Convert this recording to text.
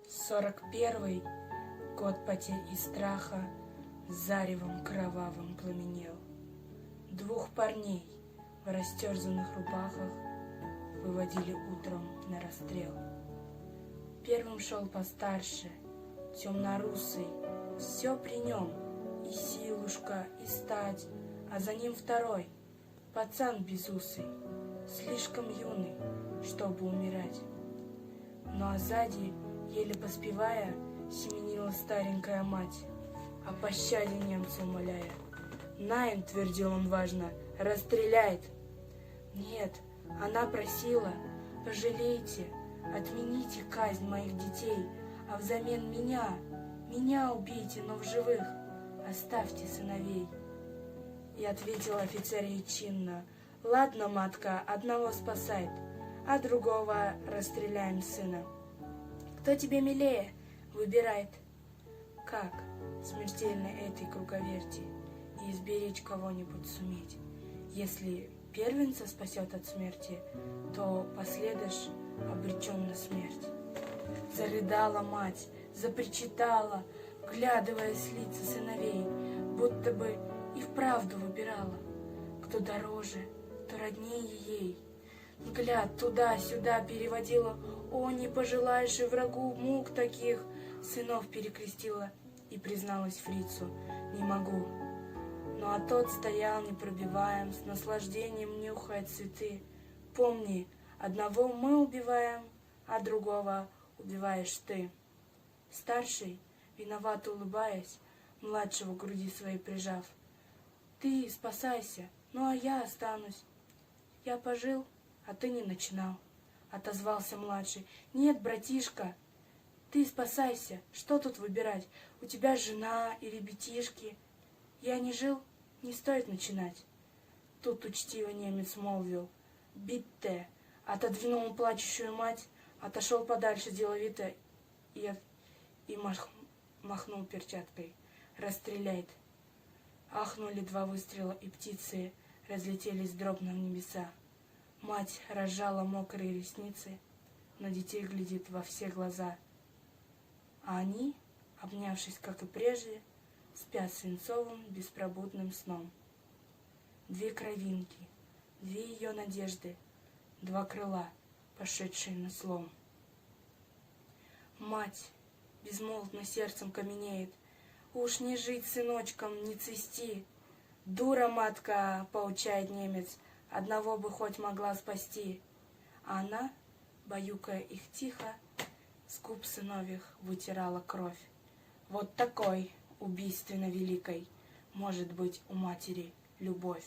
41-й год потерь и страха заревом кровавым пламенел. Двух парней в растерзанных рубахах выводили утром на расстрел. Первым шел постарше, темно-русый, все при нем, и силушка, и стать, а за ним второй, пацан безусый, слишком юный, чтобы умирать. Ну а сзади, еле поспевая, семенила старенькая мать, о пощаде немца умоляя. «Найн», — твердил он важно, — «расстреляет». Нет, она просила: «Пожалейте, отмените казнь моих детей, а взамен меня убейте, но в живых оставьте сыновей». И ответил офицер ей чинно: «Ладно, матка, одного спасает, а другого расстреляем сына. Кто тебе милее, выбирает». Как смертельной этой круговерти и изберечь кого-нибудь суметь? Если первенца спасет от смерти, то последуешь обречен на смерть. Зарыдала мать, запричитала, вглядываясь в лица сыновей, будто бы и вправду выбирала, кто дороже, кто роднее ей. Взгляд туда-сюда переводила: «О, не пожелаешь и врагу мук таких!» Сынов перекрестила и призналась фрицу: «Не могу». Ну а тот стоял непробиваем, с наслаждением нюхая цветы. «Помни, одного мы убиваем, а другого убиваешь ты». Старший, виновато улыбаясь, младшего к груди своей прижав: «Ты спасайся, ну а я останусь». «Я пожил, а ты не начинал», — отозвался младший. «Нет, братишка, ты спасайся, что тут выбирать? У тебя жена и ребятишки. Я не жил, не стоит начинать». Тут учтиво немец молвил: «Битте», отодвинул плачущую мать, отошел подальше деловито и махнул перчаткой: «Расстреляет». Ахнули два выстрела, и птицы разлетелись дробно в небеса. Мать разжала мокрые ресницы, на детей глядит во все глаза. А они, обнявшись, как и прежде, спят свинцовым беспробудным сном. Две кровинки, две ее надежды, два крыла, пошедшие на слом. Мать безмолвно сердцем каменеет: «Уж не жить сыночкам, не цвести». «Дура, матка», — поучает немец, — «одного бы хоть могла спасти». А она, баюкая их тихо, с губ сыновьих вытирала кровь. Вот такой убийственно великой может быть у матери любовь.